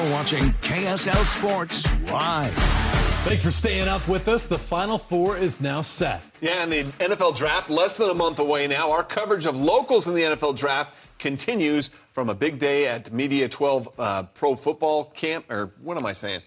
You're watching KSL Sports Live. Thanks for staying up with us. The Final Four is now set. Yeah, and the NFL Draft less than a month away now. Our coverage of locals in the NFL Draft continues from a big day at Media 12 Pro Football Camp, or what am I saying?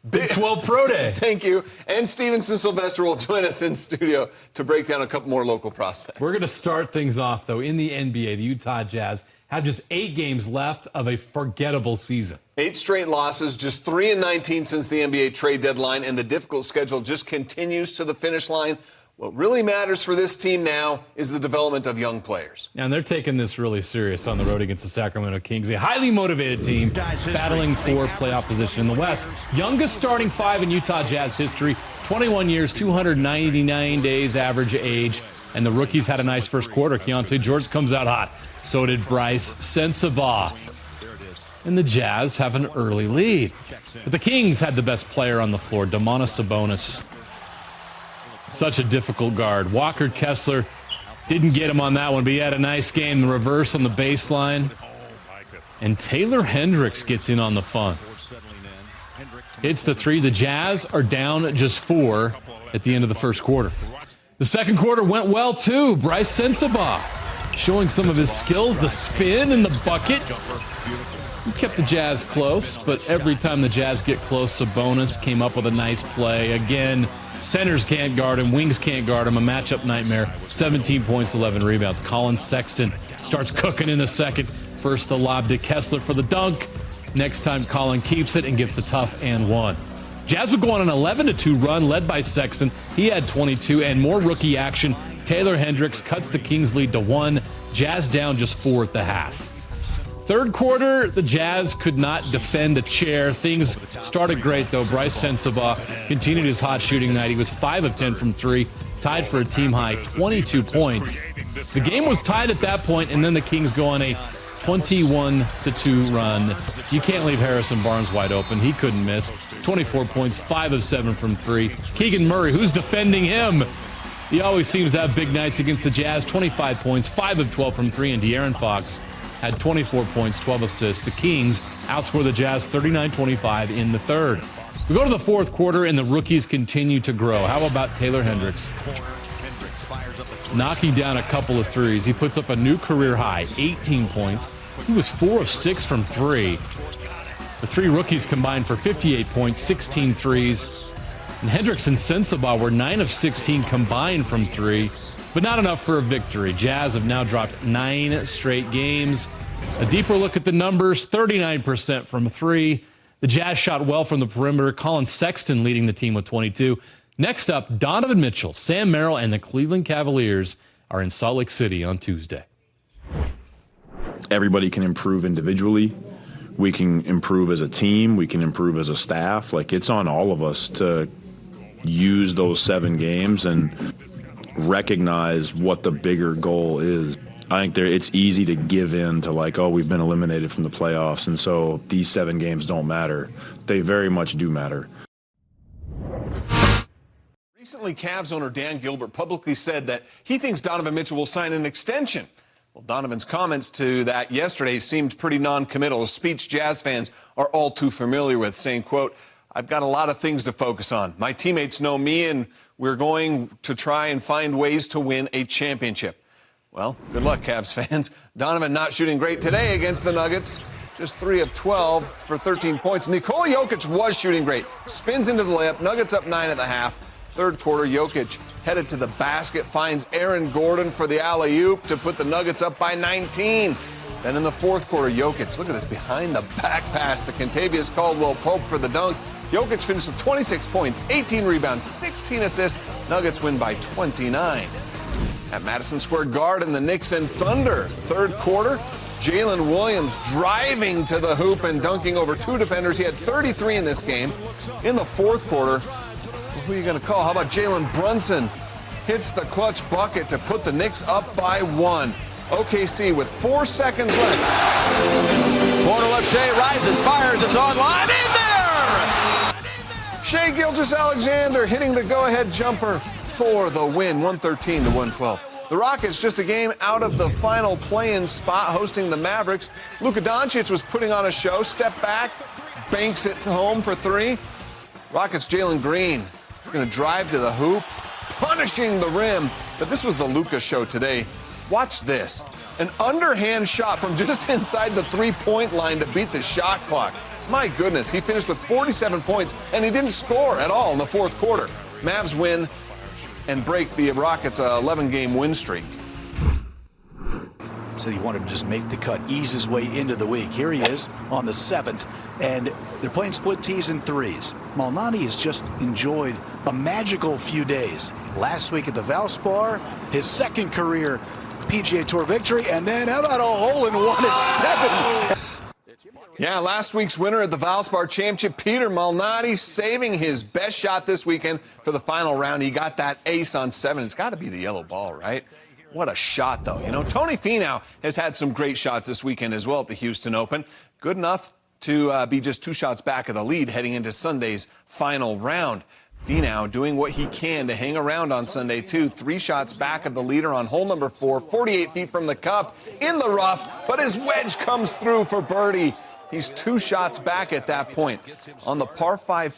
Big 12 Pro Day. Thank you. And Stevenson Sylvester will join us in studio to break down a couple more local prospects. We're going to start things off, though, in the NBA. The Utah Jazz have just 8 games left of a forgettable season. 8 straight losses, just 3-19 since the NBA trade deadline, and the difficult schedule just continues to the finish line. What really matters for this team now is the development of young players. And they're taking this really serious on the road against the Sacramento Kings, a highly motivated team battling for playoff position in the West. Youngest starting 5 in Utah Jazz history, 21 years, 299 days average age. And the rookies had a nice first quarter. Keontae George comes out hot. So did Bryce Sensabaugh. And the Jazz have an early lead. But the Kings had the best player on the floor, Domantas Sabonis. Such a difficult guard. Walker Kessler didn't get him on that one, but he had a nice game. The reverse on the baseline. And Taylor Hendricks gets in on the fun. Hits the 3. The Jazz are down just 4 at the end of the first quarter. The second quarter went well, too. Bryce Sensabaugh showing some of his skills, the spin and the bucket. He kept the Jazz close, but every time the Jazz get close, Sabonis came up with a nice play. Again, centers can't guard him, wings can't guard him, a matchup nightmare. 17 points, 11 rebounds. Colin Sexton starts cooking in the second. First the lob to Kessler for the dunk. Next time Colin keeps it and gets the tough and one. Jazz would go on an 11-2 run led by Sexton. He had 22 and more rookie action. Taylor Hendricks cuts the Kings lead to 1. Jazz down just 4 at the half. Third quarter, the Jazz could not defend a chair. Things started great, though. Bryce Sensabaugh continued his hot shooting night. He was 5 of 10 from 3, tied for a team-high 22 points. The game was tied at that point, and then the Kings go on a 21-2 run. You can't leave Harrison Barnes wide open. He couldn't miss. 24 points, 5 of 7 from 3. Keegan Murray, who's defending him? He always seems to have big nights against the Jazz. 25 points, 5 of 12 from 3, and De'Aaron Fox had 24 points, 12 assists. The Kings outscore the Jazz 39-25 in the third. We go to the fourth quarter, and the rookies continue to grow. How about Taylor Hendricks? Knocking down a couple of threes. He puts up a new career high, 18 points. He was 4 of 6 from 3. The 3 rookies combined for 58 points, 16 threes. And Hendricks and Sensabaugh were 9 of 16 combined from 3, but not enough for a victory. Jazz have now dropped 9 straight games. A deeper look at the numbers, 39% from 3. The Jazz shot well from the perimeter. Colin Sexton leading the team with 22. Next up, Donovan Mitchell, Sam Merrill, and the Cleveland Cavaliers are in Salt Lake City on Tuesday. Everybody can improve individually. We can improve as a team. We can improve as a staff. Like, it's on all of us to use those 7 games and recognize what the bigger goal is. I think it's easy to give in to, like, oh, we've been eliminated from the playoffs, and so these 7 games don't matter. They very much do matter. Recently, Cavs owner Dan Gilbert publicly said that he thinks Donovan Mitchell will sign an extension. Well, Donovan's comments to that yesterday seemed pretty non-committal, a speech Jazz fans are all too familiar with, saying, quote, "I've got a lot of things to focus on. My teammates know me, and we're going to try and find ways to win a championship." Well, good luck, Cavs fans. Donovan not shooting great today against the Nuggets. Just 3 of 12 for 13 points. Nikola Jokic was shooting great. Spins into the layup. Nuggets up 9 at the half. Third quarter, Jokic headed to the basket, finds Aaron Gordon for the alley-oop to put the Nuggets up by 19. Then in the fourth quarter, Jokic, look at this, behind the back pass to Kentavious Caldwell-Pope for the dunk. Jokic finished with 26 points, 18 rebounds, 16 assists. Nuggets win by 29. At Madison Square Garden, the Knicks and Thunder. Third quarter, Jalen Williams driving to the hoop and dunking over 2 defenders. He had 33 in this game. In the fourth quarter, who are you going to call? How about Jalen Brunson? Hits the clutch bucket to put the Knicks up by 1. OKC with 4 seconds left. Corner left, Shea rises, fires, it's on line, in there! Shea Gilgeous-Alexander hitting the go-ahead jumper for the win, 113-112. The Rockets just a game out of the final play-in spot, hosting the Mavericks. Luka Doncic was putting on a show, stepped back, banks it home for three. Rockets' Jalen Green is going to drive to the hoop, punishing the rim. But this was the Luka show today. Watch this. An underhand shot from just inside the three-point line to beat the shot clock. My goodness, he finished with 47 points, and he didn't score at all in the fourth quarter. Mavs win and break the Rockets' 11-game win streak. Said he wanted to just make the cut, ease his way into the week. Here he is on the 7th, and they're playing split tees and threes. Malnati has just enjoyed a magical few days. Last week at the Valspar, his second career PGA Tour victory, and then how about a hole-in-one at 7? Yeah, last week's winner at the Valspar Championship, Peter Malnati, saving his best shot this weekend for the final round. He got that ace on 7. It's got to be the yellow ball, right? What a shot, though. You know, Tony Finau has had some great shots this weekend as well at the Houston Open. Good enough to be just 2 shots back of the lead heading into Sunday's final round. Finau doing what he can to hang around on Sunday, too. 3 shots back of the leader on hole number 4, 48 feet from the cup, in the rough, but his wedge comes through for birdie. He's 2 shots back at that point. On the par 5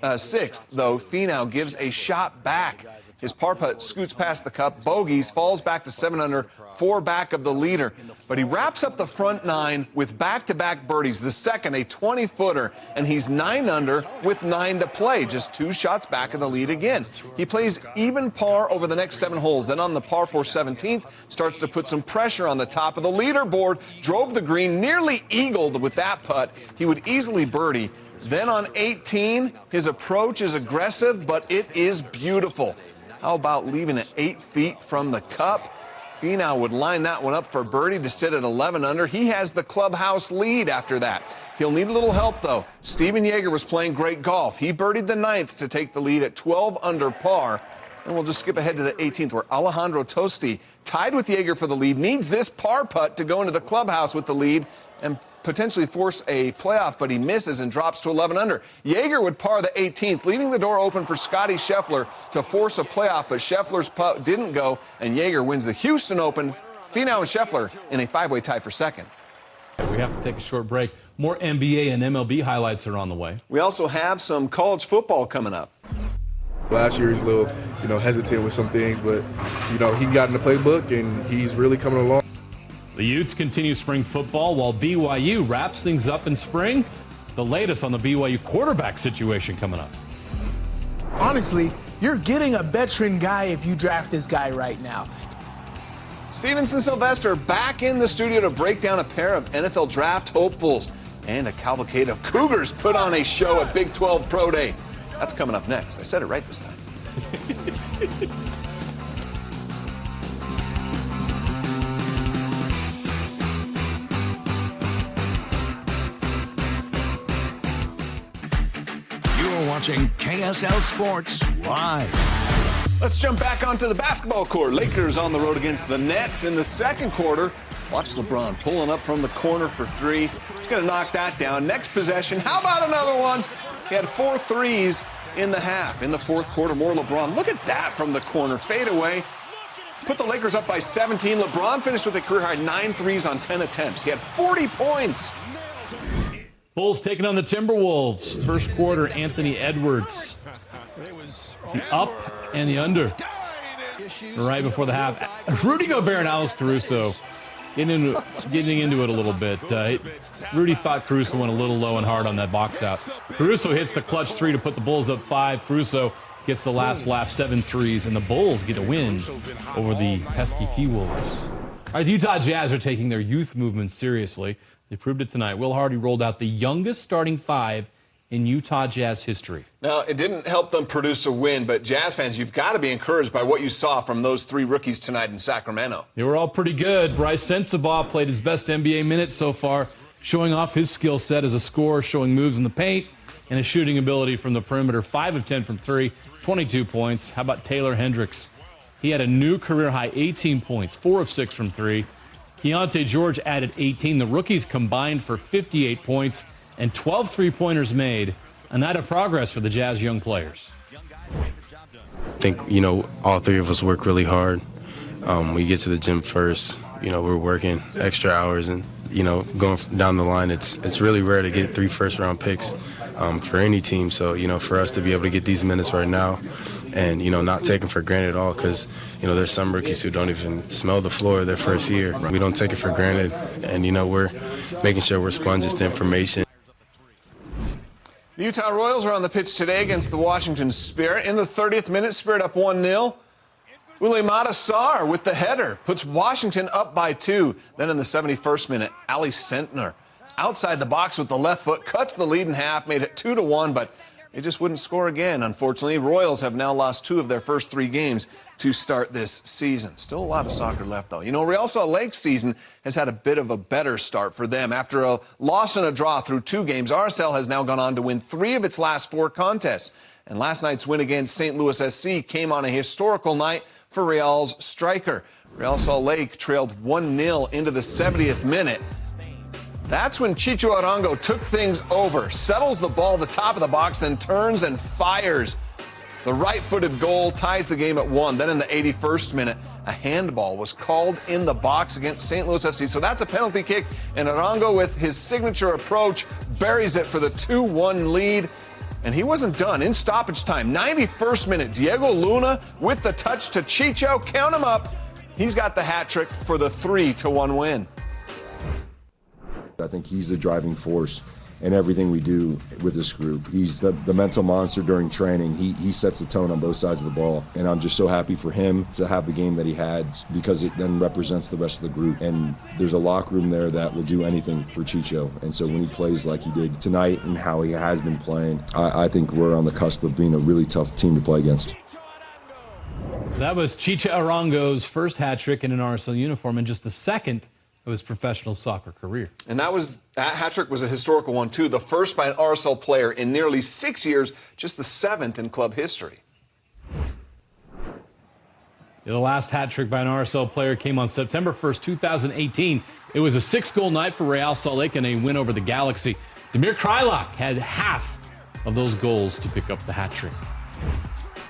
6th, though, Finau gives a shot back. His par putt scoots past the cup, bogeys, falls back to 7 under, 4 back of the leader. But he wraps up the front 9 with back-to-back birdies. The second, a 20-footer, and he's 9 under with 9 to play, just 2 shots back of the lead again. He plays even par over the next 7 holes. Then on the par 4 17th, starts to put some pressure on the top of the leaderboard, drove the green, nearly eagled with that putt. He would easily birdie. Then on 18, his approach is aggressive, but it is beautiful. How about leaving it 8 feet from the cup? Finau would line that one up for birdie to sit at 11 under. He has the clubhouse lead after that. He'll need a little help, though. Steven Jaeger was playing great golf. He birdied the 9th to take the lead at 12 under par. And we'll just skip ahead to the 18th, where Alejandro Tosti, tied with Jaeger for the lead, needs this par putt to go into the clubhouse with the lead and potentially force a playoff, but he misses and drops to 11 under. Jaeger would par the 18th, leaving the door open for Scotty Scheffler to force a playoff, but Scheffler's putt didn't go, and Jaeger wins the Houston Open. Finau and Scheffler in a 5-way tie for second. We have to take a short break. More NBA and MLB highlights are on the way. We also have some college football coming up. Last year he's a little, hesitant with some things, but, he got in the playbook, and he's really coming along. The Utes continue spring football while BYU wraps things up in spring. The latest on the BYU quarterback situation coming up. Honestly, you're getting a veteran guy if you draft this guy right now. Stevenson Sylvester back in the studio to break down a pair of NFL draft hopefuls and a cavalcade of Cougars put on a show at Big 12 Pro Day. That's coming up next. I said it right this time. Watching KSL Sports Live. Let's jump back onto the basketball court. Lakers on the road against the Nets in the second quarter. Watch LeBron pulling up from the corner for 3. He's going to knock that down. Next possession, how about another one? He had 4 threes in the half. In the fourth quarter, more LeBron. Look at that from the corner. Fade away. Put the Lakers up by 17. LeBron finished with a career-high 9 threes on 10 attempts. He had 40 points. Bulls taking on the Timberwolves. First quarter, Anthony Edwards. The up and the under. Right before the half. Rudy Gobert and Alex Caruso getting into it a little bit. Rudy thought Caruso went a little low and hard on that box out. Caruso hits the clutch 3 to put the Bulls up 5. Caruso gets the last laugh, 7 threes, and the Bulls get a win over the pesky T-Wolves. All right, the Utah Jazz are taking their youth movement seriously. They proved it tonight. Will Hardy rolled out the youngest starting 5 in Utah Jazz history. Now, it didn't help them produce a win, but Jazz fans, you've got to be encouraged by what you saw from those 3 rookies tonight in Sacramento. They were all pretty good. Bryce Sensabaugh played his best NBA minutes so far, showing off his skill set as a scorer, showing moves in the paint, and his shooting ability from the perimeter. 5 of 10 from 3, 22 points. How about Taylor Hendricks? He had a new career-high 18 points, 4 of 6 from 3. Keontae George added 18. The rookies combined for 58 points and 12 three-pointers made. A night of progress for the Jazz young players. I think, all 3 of us work really hard. We get to the gym first. We're working extra hours, and going down the line, it's really rare to get 3 first-round picks for any team. So, for us to be able to get these minutes right now and, not take them for granted at all, because, there's some rookies who don't even smell the floor their first year. We don't take it for granted, and, we're making sure we're sponges to information. The Utah Royals are on the pitch today against the Washington Spirit. In the 30th minute, Spirit up 1-0. Laumea Sarr with the header puts Washington up by 2. Then in the 71st minute, Ali Sentner outside the box with the left foot cuts the lead in half, made it 2-1, but they just wouldn't score again. Unfortunately, Royals have now lost 2 of their first 3 games to start this season. Still a lot of soccer left, though. Real Salt Lake's season has had a bit of a better start for them. After a loss and a draw through 2 games, RSL has now gone on to win 3 of its last 4 contests. And last night's win against St. Louis SC came on a historical night for Real's striker. Real Salt Lake trailed 1-0 into the 70th minute. That's when Chicho Arango took things over, settles the ball at the top of the box, then turns and fires. The right-footed goal ties the game at 1. Then in the 81st minute, a handball was called in the box against St. Louis FC. So that's a penalty kick, and Arango, with his signature approach, buries it for the 2-1 lead. And he wasn't done. In stoppage time, 91st minute, Diego Luna with the touch to Chicho. Count him up. He's got the hat trick for the 3-1 win. I think he's the driving force in everything we do with this group. He's the mental monster during training. He sets the tone on both sides of the ball. And I'm just so happy for him to have the game that he had, because it then represents the rest of the group. And there's a locker room there that will do anything for Chicho. And so when he plays like he did tonight and how he has been playing, I think we're on the cusp of being a really tough team to play against. That was Chicho Arango's first hat trick in an RSL uniform, and just the second of his professional soccer career. And that hat trick was a historical one, too. The first by an RSL player in nearly 6 years, just the 7th in club history. The last hat trick by an RSL player came on September 1st, 2018. It was a 6-goal night for Real Salt Lake and a win over the Galaxy. Damir Kreilach had half of those goals to pick up the hat trick.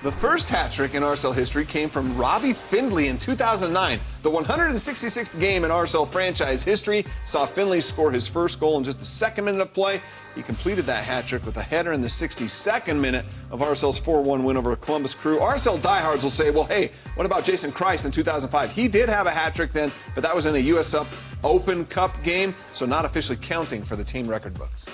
The first hat trick in RSL history came from Robbie Findlay in 2009. The 166th game in RSL franchise history saw Findlay score his first goal in just the 2nd minute of play. He completed that hat trick with a header in the 62nd minute of RSL's 4-1 win over Columbus Crew. RSL diehards will say, well, hey, what about Jason Kreis in 2005? He did have a hat trick then, but that was in a US Open Cup game, so not officially counting for the team record books.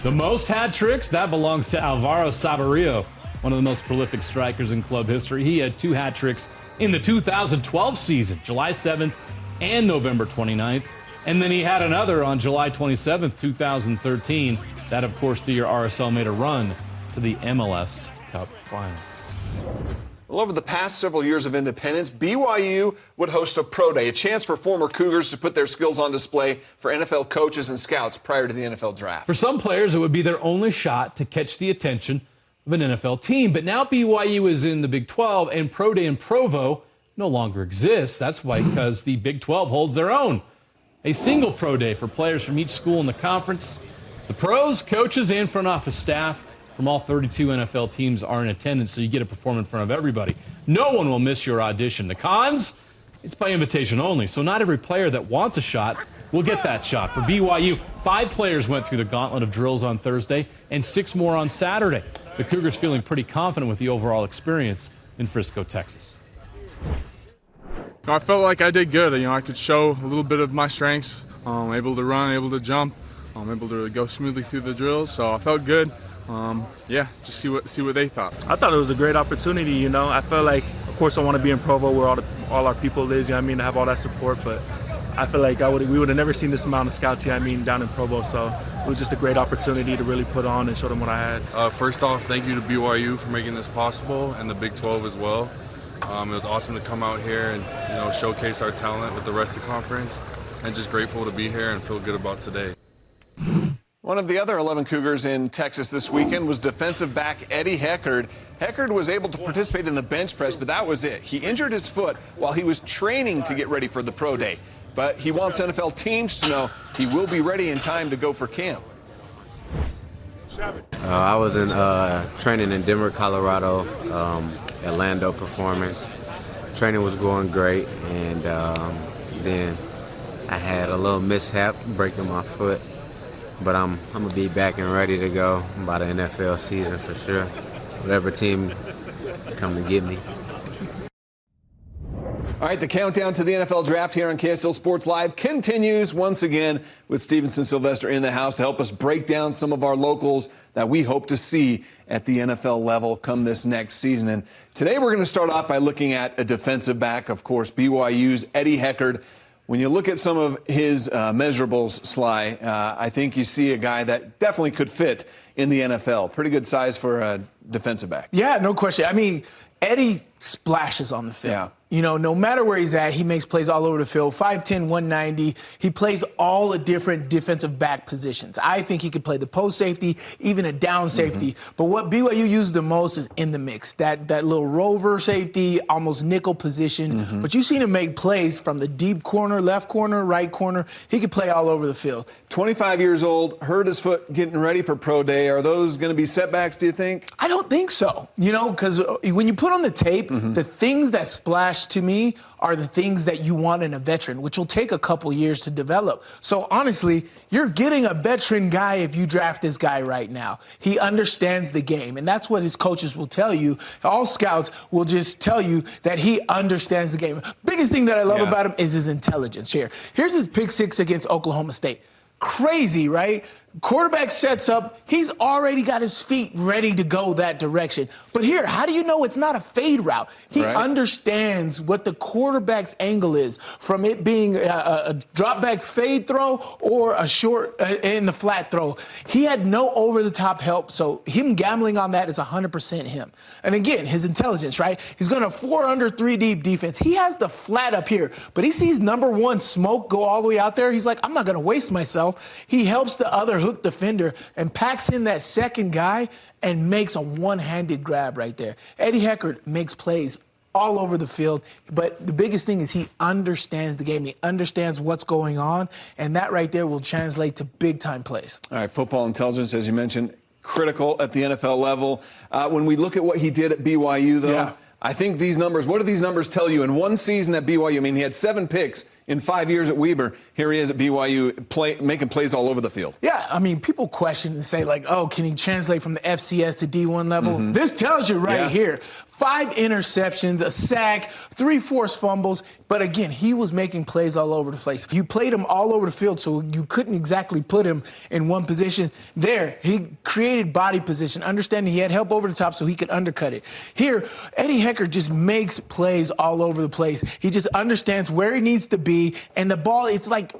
The most hat tricks, that belongs to Alvaro Saborio, one of the most prolific strikers in club history. He had 2 hat tricks in the 2012 season, July 7th and November 29th. And then he had another on July 27th, 2013. That, of course, the year RSL made a run to the MLS Cup final. Well, over the past several years of independence, BYU would host a pro day, a chance for former Cougars to put their skills on display for NFL coaches and scouts prior to the NFL draft. For some players, it would be their only shot to catch the attention of an NFL team. But now BYU is in the Big 12, and Pro Day in Provo no longer exists. That's why, because the Big 12 holds their own. A single Pro Day for players from each school in the conference. The pros, coaches, and front office staff from all 32 NFL teams are in attendance, so you get to perform in front of everybody. No one will miss your audition. The cons, it's by invitation only, so not every player that wants a shot will get that shot. For BYU, 5 players went through the gauntlet of drills on Thursday and 6 more on Saturday. The Cougars feeling pretty confident with the overall experience in Frisco, Texas. I felt like I did good. I could show a little bit of my strengths. Able to run, able to jump, able to go smoothly through the drills. So I felt good. Just see what they thought. I thought it was a great opportunity. I felt like, of course, I want to be in Provo where all our people is. To have all that support, but I feel like we would have never seen this amount of scouts down in Provo. So it was just a great opportunity to really put on and show them what I had. First off, thank you to BYU for making this possible, and the Big 12 as well. It was awesome to come out here and showcase our talent with the rest of the conference, and just grateful to be here and feel good about today. One of the other 11 Cougars in Texas this weekend was defensive back Eddie Heckard. Heckard was able to participate in the bench press, but that was it. He injured his foot while he was training to get ready for the pro day. But he wants NFL teams to know he will be ready in time to go for camp. I was in training in Denver, Colorado, Orlando Performance. Training was going great, and then I had a little mishap breaking my foot, but I'm going to be back and ready to go by the NFL season for sure. Whatever team come to get me. All right, the countdown to the NFL draft here on KSL Sports Live continues once again with Stevenson Sylvester in the house to help us break down some of our locals that we hope to see at the NFL level come this next season. And today we're going to start off by looking at a defensive back, of course, BYU's Eddie Heckard. When you look at some of his measurables, Sly, I think you see a guy that definitely could fit in the NFL. Pretty good size for a defensive back. Yeah, no question. I mean, Eddie splashes on the field. Yeah. You know, no matter where he's at, he makes plays all over the field. 5'10", 190. He plays all the different defensive back positions. I think he could play the post safety, even a down safety. But what BYU uses the most is in the mix. That little rover safety, almost nickel position. But you've seen him make plays from the deep corner, left corner, right corner. He could play all over the field. 25 years old, hurt his foot getting ready for pro day. Are those going to be setbacks, do you think? I don't think so. You know, because when you put on the tape, the things that splash to me are the things that you want in a veteran, which will take a couple years to develop. So honestly, you're getting a veteran guy if you draft this guy right now. He understands the game, and that's what his coaches will tell you. All scouts will just tell you that he understands the game. Biggest thing that I love about him is his intelligence. Here's his pick six against Oklahoma State. Crazy, right? Quarterback sets up. He's already got his feet ready to go that direction. But here, how do you know it's not a fade route? He understands what the quarterback's angle is, from it being a drop back fade throw or a short in the flat throw. He had no over-the-top help, so him gambling on that is 100% him. And again, his intelligence, right? He's going to 4 under 3 deep defense. He has the flat up here, but he sees number one smoke go all the way out there. He's like, I'm not going to waste myself. He helps the other hook defender and packs in that second guy and makes a one-handed grab right there. Eddie Heckard makes plays all over the field, but the biggest thing is he understands the game. He understands what's going on, and that right there will translate to big-time plays. All right, football intelligence, as you mentioned, critical at the NFL level. When we look at what he did at BYU, though, I think these numbers, what do these numbers tell you? In one season at BYU, I mean, he had 7 picks in 5 years at Weber. Here he is at BYU making plays all over the field. Yeah, I mean, people question and say, like, oh, can he translate from the FCS to D1 level? This tells you here. 5 interceptions, a sack, 3 forced fumbles. But again, he was making plays all over the place. You played him all over the field, so you couldn't exactly put him in one position. There, he created body position, understanding he had help over the top so he could undercut it. Here, Eddie Heckard just makes plays all over the place. He just understands where he needs to be, and the ball, it's like,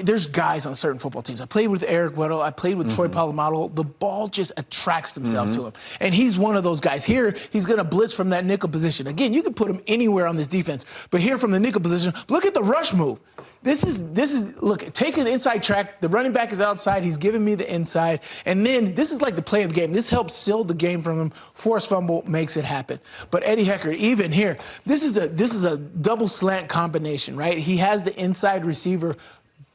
there's guys on certain football teams. I played with Eric Weddle. I played with Troy Polamalu. The ball just attracts himself to him. And he's one of those guys. Here, he's going to blitz from that nickel position. Again, you can put him anywhere on this defense. But here from the nickel position, look at the rush move. This is look, taking the inside track. The running back is outside. He's giving me the inside. And then this is like the play of the game. This helps seal the game from him. Forced fumble makes it happen. But Eddie Heckard, even here, this is a double slant combination, right? He has the inside receiver,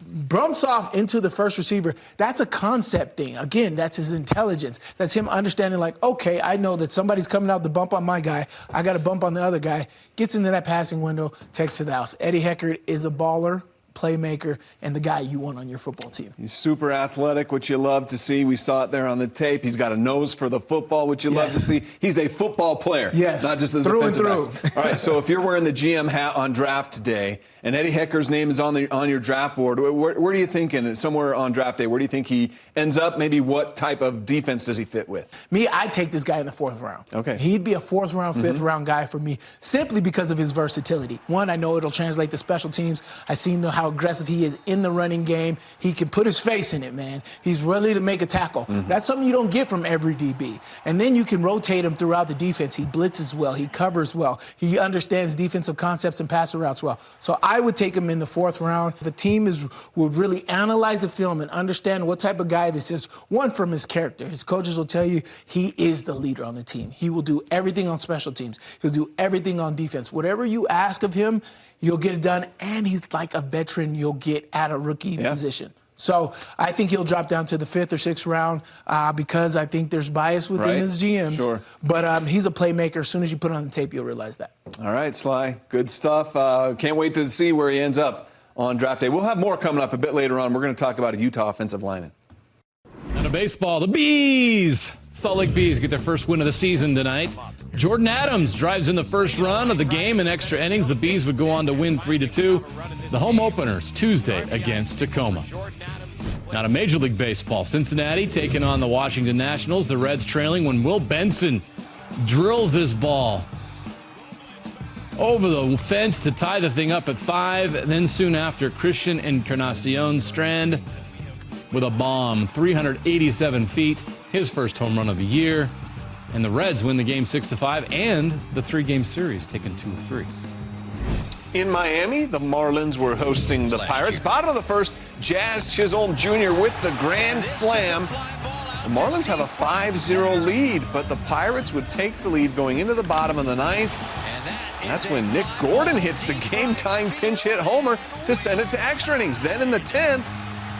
bumps off into the first receiver. That's a concept thing. Again, that's his intelligence. That's him understanding, like, okay, I know that somebody's coming out to bump on my guy. I got to bump on the other guy. Gets into that passing window, takes to the house. Eddie Heckard is a baller, playmaker, and the guy you want on your football team. He's super athletic, which you love to see. We saw it there on the tape. He's got a nose for the football, which you love to see. He's a football player, not just the defensive back. All right, so if you're wearing the GM hat on draft day and Eddie Heckard's name is on your draft board, where do you think, somewhere on draft day, where do you think he ends up? Maybe what type of defense does he fit with? Me, I'd take this guy in the 4th round. Okay. He'd be a 4th round, 5th round guy for me, simply because of his versatility. One, I know it'll translate to special teams. I've seen how aggressive he is in the running game. He can put his face in it, man. He's ready to make a tackle. That's something you don't get from every DB. And then you can rotate him throughout the defense. He blitzes well. He covers well. He understands defensive concepts and passing routes well. So I would take him in the 4th round. The team would really analyze the film and understand what type of guy this is. One, from his character. His coaches will tell you he is the leader on the team. He will do everything on special teams. He'll do everything on defense. Whatever you ask of him, you'll get it done. And he's like a veteran you'll get at a rookie position. So I think he'll drop down to the 5th or 6th round because I think there's bias within his GMs. Sure. But he's a playmaker. As soon as you put it on the tape, you'll realize that. All right, Sly. Good stuff. Can't wait to see where he ends up on draft day. We'll have more coming up a bit later on. We're going to talk about a Utah offensive lineman. And a baseball, the Bees. Salt Lake Bees get their first win of the season tonight. Jordan Adams drives in the first run of the game in extra innings. The Bees would go on to win 3-2. The home openers Tuesday against Tacoma. Now to Major League Baseball. Cincinnati taking on the Washington Nationals. The Reds trailing when Will Benson drills this ball over the fence to tie the thing up at 5. And then soon after, Christian Encarnacion Strand with a bomb, 387 feet, his first home run of the year. And the Reds win the game 6-5 and the 3-game series, taking 2-3. In Miami, the Marlins were hosting the Pirates. Bottom of the first, Jazz Chisholm Jr. with the grand slam. The Marlins have a 5-0 lead, but the Pirates would take the lead going into the bottom of the 9th. That's when Nick Gordon hits the game-tying pinch hit homer to send it to extra innings. Then in the 10th,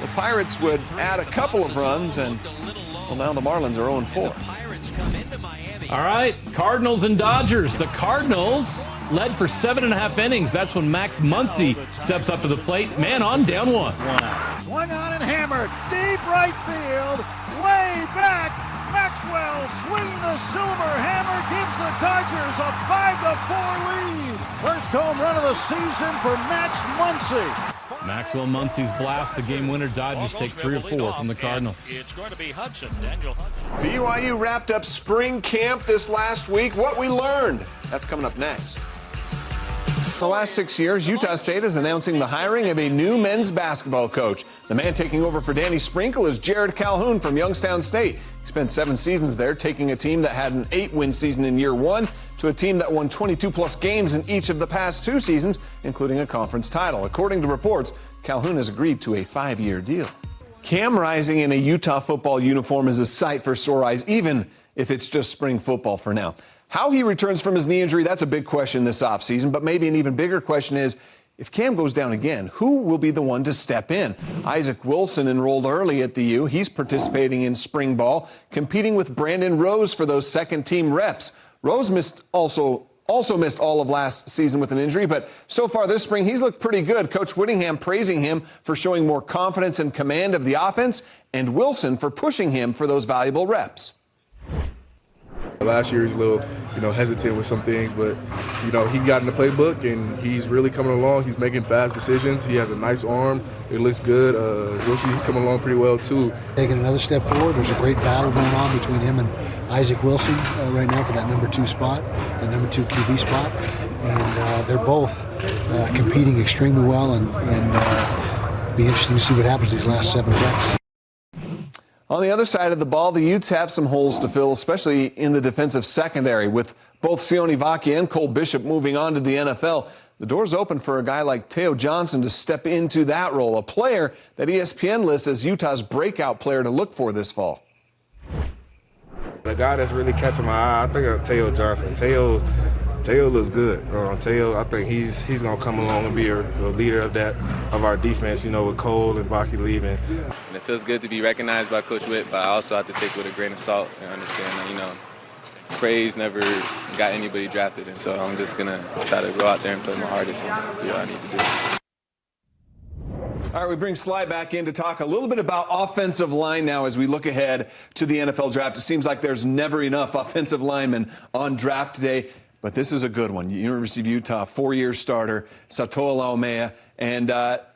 the Pirates would add a couple of runs, and well, now the Marlins are 0-4. All right, Cardinals and Dodgers. The Cardinals led for 7.5 innings. That's when Max Muncy steps up to the plate. Man on, down 1. Swung on and hammered. Deep right field. Way back. Maxwell swinging the silver hammer gives the Dodgers a 5-4 lead. First home run of the season for Max Muncy. Maxwell Muncy's blast, the game winner. Dodgers take 3 of 4 from the Cardinals. It's going to be Hudson, Daniel Hudson. BYU wrapped up spring camp this last week. What we learned, that's coming up next. The last 6 years, Utah State is announcing the hiring of a new men's basketball coach. The man taking over for Danny Sprinkle is Jared Calhoun from Youngstown State. He spent 7 seasons there, taking a team that had an 8-win season in year 1 to a team that won 22-plus games in each of the past 2 seasons, including a conference title. According to reports, Calhoun has agreed to a 5-year deal. Cam Rising in a Utah football uniform is a sight for sore eyes, even if it's just spring football for now. How he returns from his knee injury, that's a big question this offseason, but maybe an even bigger question is, if Cam goes down again, who will be the one to step in? Isaac Wilson enrolled early at the U. He's participating in spring ball, competing with Brandon Rose for those second-team reps. Rose also missed all of last season with an injury, but so far this spring, he's looked pretty good. Coach Whittingham praising him for showing more confidence and command of the offense, and Wilson for pushing him for those valuable reps. Last year he was a little, hesitant with some things, but, he got in the playbook and he's really coming along. He's making fast decisions. He has a nice arm. It looks good. He's coming along pretty well, too. Taking another step forward. There's a great battle going on between him and Isaac Wilson right now for that number 2 spot, the number 2 QB spot. And they're both competing extremely well and be interesting to see what happens these last 7 practices. On the other side of the ball, the Utes have some holes to fill, especially in the defensive secondary. With both Sione Vaki and Cole Bishop moving on to the NFL, the door's open for a guy like Teo Johnson to step into that role, a player that ESPN lists as Utah's breakout player to look for this fall. The guy that's really catching my eye, I think of Teo Johnson. Teo looks good. Teo, I think he's going to come along and be a leader of our defense, with Cole and Vaki leaving. And it feels good to be recognized by Coach Witt, but I also have to take it with a grain of salt and understand that, praise never got anybody drafted. And so I'm just going to try to go out there and play my hardest and do what I need to do. All right, we bring Sly back in to talk a little bit about offensive line now as we look ahead to the NFL draft. It seems like there's never enough offensive linemen on draft day. But this is a good one. University of Utah, 4-year starter, Satoa Laumea. And,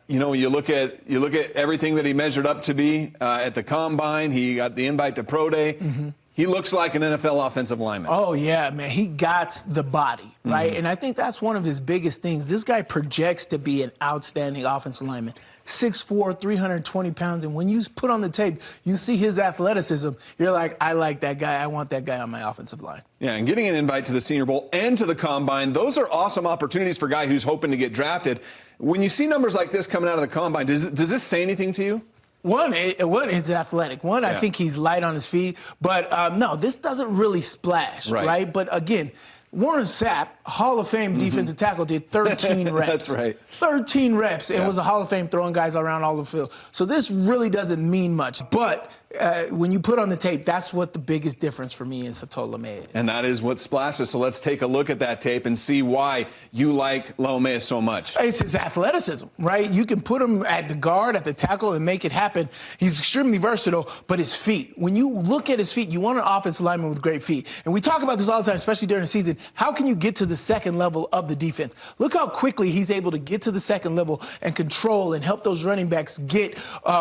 you look at everything that he measured up to be at the Combine. He got the invite to Pro Day. Mm-hmm. He looks like an NFL offensive lineman. Oh, yeah, man. He got the body, right? Mm-hmm. And I think that's one of his biggest things. This guy projects to be an outstanding offensive lineman. 6'4", 320 pounds. And when you put on the tape, you see his athleticism. You're like, I like that guy. I want that guy on my offensive line. Yeah, and getting an invite to the Senior Bowl and to the Combine, those are awesome opportunities for a guy who's hoping to get drafted. When you see numbers like this coming out of the Combine, does this say anything to you? One, it's athletic. One, I think he's light on his feet. But, no, this doesn't really splash, right? But, again, Warren Sapp, Hall of Fame defensive tackle, did 13 reps. That's right. 13 reps and was a Hall of Fame throwing guys around all the field. So this really doesn't mean much. But when you put on the tape, that's what the biggest difference for me in Satoa Laumea is. And that is what splashes. So let's take a look at that tape and see why you like Laumea so much. It's his athleticism, right? You can put him at the guard, at the tackle, and make it happen. He's extremely versatile, but his feet. When you look at his feet, you want an offensive lineman with great feet. And we talk about this all the time, especially during the season. How can you get to the second level of the defense? Look how quickly he's able to get to the second level and control and help those running backs get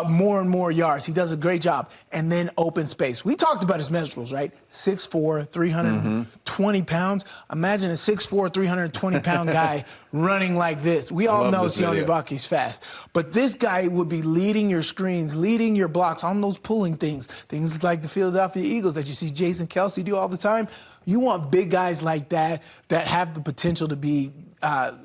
more and more yards. He does a great job. And then open space. We talked about his measurables, right? 6'4", 320 pounds. Imagine a 6'4", 320-pound guy running like this. We all know Sione Vaki's fast. But this guy would be leading your screens, leading your blocks on those pulling things like the Philadelphia Eagles that you see Jason Kelsey do all the time. You want big guys like that have the potential to be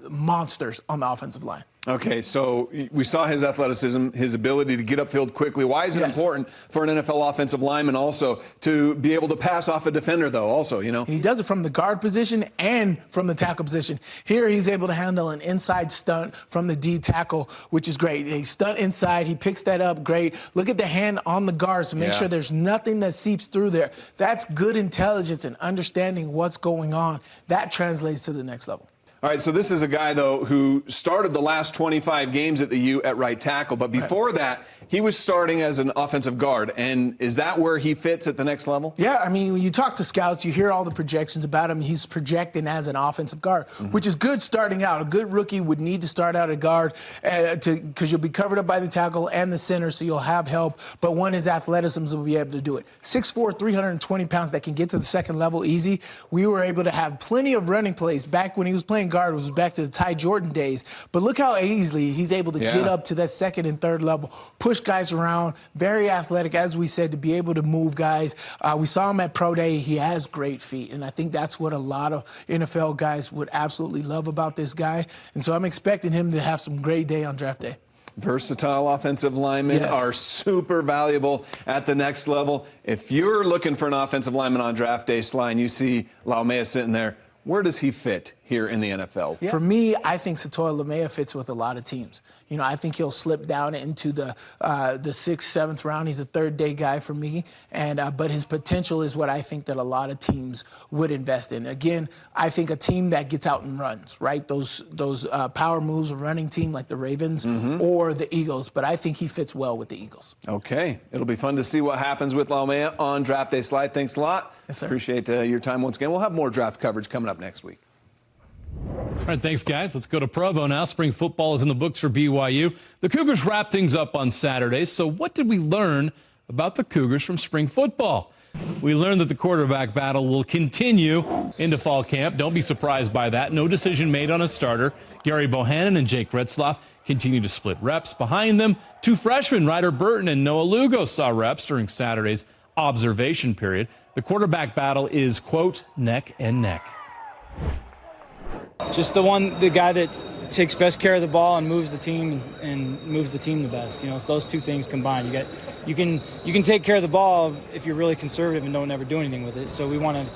monsters on the offensive line. Okay, so we saw his athleticism, his ability to get upfield quickly. Why is it important for an NFL offensive lineman also to be able to pass off a defender, though, also, you know? And he does it from the guard position and from the tackle position. Here he's able to handle an inside stunt from the D tackle, which is great. He stunt inside, he picks that up, great. Look at the hand on the guards to make sure there's nothing that seeps through there. That's good intelligence and understanding what's going on. That translates to the next level. All right, so this is a guy, though, who started the last 25 games at the U at right tackle. But before that, he was starting as an offensive guard. And is that where he fits at the next level? Yeah, I mean, when you talk to scouts, you hear all the projections about him. He's projecting as an offensive guard, which is good starting out. A good rookie would need to start out at guard because you'll be covered up by the tackle and the center, so you'll have help. But his athleticism will be able to do it. 6'4", 320 pounds that can get to the second level easy. We were able to have plenty of running plays back when he was playing guard. Was back to the Ty Jordan days. But look how easily he's able to get up to that second and third level, push guys around, very athletic, as we said, to be able to move guys. We saw him at Pro Day. He has great feet, and I think that's what a lot of NFL guys would absolutely love about this guy. And so I'm expecting him to have some great day on draft day. Versatile offensive linemen are super valuable at the next level. If you're looking for an offensive lineman on draft day, Sly, and you see Laumea sitting there, where does he fit here in the NFL? For me, I think Satoa Laumea fits with a lot of teams. You know, I think he'll slip down into the 6th, 7th round. He's a third-day guy for me, but his potential is what I think that a lot of teams would invest in. Again, I think a team that gets out and runs, right? Those power moves, a running team like the Ravens or the Eagles, but I think he fits well with the Eagles. Okay, it'll be fun to see what happens with Laumea on draft day. Slide, thanks a lot. Yes, sir. Appreciate your time once again. We'll have more draft coverage coming up next week. All right, thanks, guys. Let's go to Provo now. Spring football is in the books for BYU. The Cougars wrap things up on Saturday. So what did we learn about the Cougars from spring football? We learned that the quarterback battle will continue into fall camp. Don't be surprised by that. No decision made on a starter. Gary Bohannon and Jake Retzlaff continue to split reps. Behind them, two freshmen, Ryder Burton and Noah Lugo, saw reps during Saturday's observation period. The quarterback battle is, quote, neck and neck. Just the guy that takes best care of the ball and moves the team the best. You know, it's those two things combined. You can take care of the ball if you're really conservative and don't ever do anything with it. So we want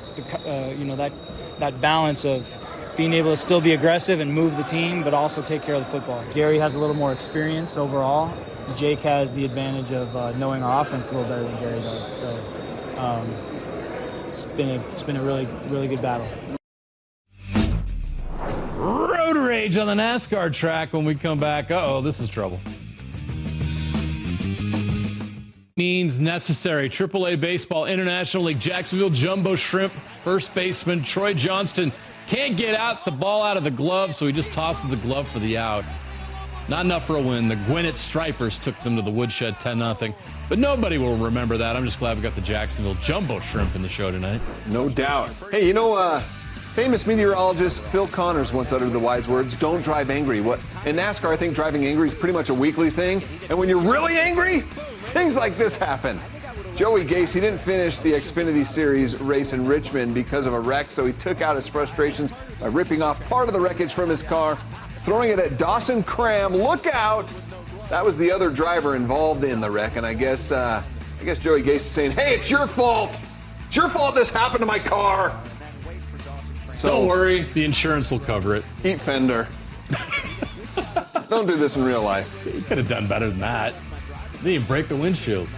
to, that balance of being able to still be aggressive and move the team, but also take care of the football. Gary has a little more experience overall. Jake has the advantage of knowing our offense a little better than Gary does. So it's been a really, really good battle. Road rage on the NASCAR track when we come back. Uh-oh, this is trouble. Means necessary. AAA Baseball International League Jacksonville Jumbo Shrimp first baseman Troy Johnston can't get the ball out of the glove, so he just tosses the glove for the out. Not enough for a win. The Gwinnett Stripers took them to the woodshed 10-0. But nobody will remember that. I'm just glad we got the Jacksonville Jumbo Shrimp in the show tonight. No doubt. Hey, famous meteorologist Phil Connors once uttered the wise words, don't drive angry. In NASCAR, I think driving angry is pretty much a weekly thing. And when you're really angry, things like this happen. Joey Gase, he didn't finish the Xfinity Series race in Richmond because of a wreck, so he took out his frustrations by ripping off part of the wreckage from his car, throwing it at Dawson Cram. Look out! That was the other driver involved in the wreck, and I guess Joey Gase is saying, hey, it's your fault! It's your fault this happened to my car! So don't worry, the insurance will cover it. Eat Fender. Don't do this in real life. You could have done better than that. Didn't even break the windshield.